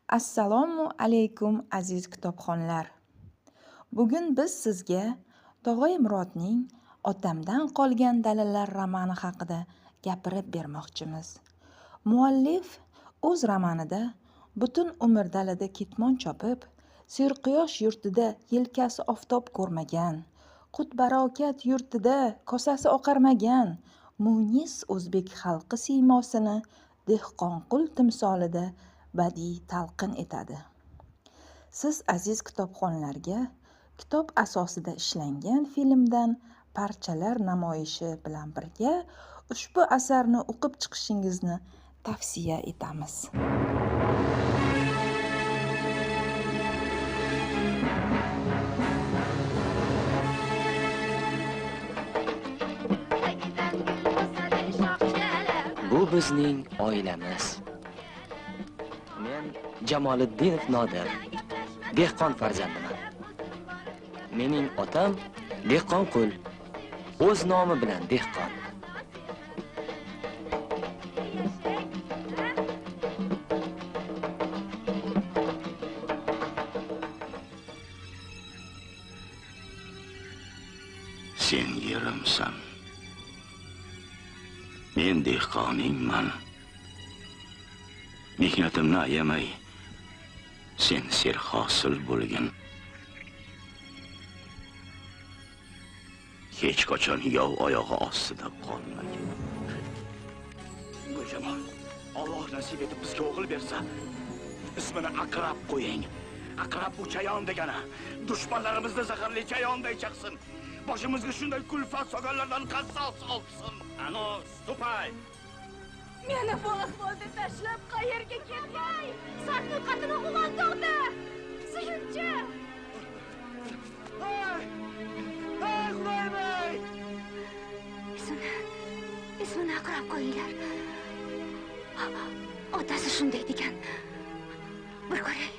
Assalomu alaykum aziz kitobxonlar. Bugun biz sizga Tog'ay Murodning Otamdan qolgan dalillar romani haqida gapirib bermoqchimiz. Muallif o'z romanida butun umr dalada ketmon chopib, serquyosh yurtida yelkasi oftob ko'rmagan, qut-barokat yurtida kosasi oqarmagan munis o'zbek xalqi siymosini dehqonqul timsolida badiiy talqin etadi. Siz aziz kitobxonlarga kitob asosida ishlangan filmdan parchalar namoyishi bilan birga ushbu asarni o'qib chiqishingizni tavsiya etamiz. Bu bizning oilamiz. Men Jamoliddinov Nodir, dehqon farzandiman. Mening otam Dehqonqul, o'z nomi bilan dehqon. Sen yerimsan. Men dehqoningman. Mehnatimni ayamay, sen serhosil bo'lgin. Hech qachon yov oyog'i ostida qolmagin. Jamol, Alloh nasib etib bizga o'g'il bersa, ismini Aqrab qo'ying. Aqrab bu chayon degani. Dushmanlarimizni zaharli chayonday chaqsin. Boshimizga shunday kulfat soganlardan qassos olsin. Ano, stupay. Meni bu ahvolda tashlab qayerga ketmay? Sarqatini G'umondog'da. Suyunchi. Hey, Xudoymay! Ismini Aqrab qo'yinglar. Otasi shunday degan. Bir ko'ray.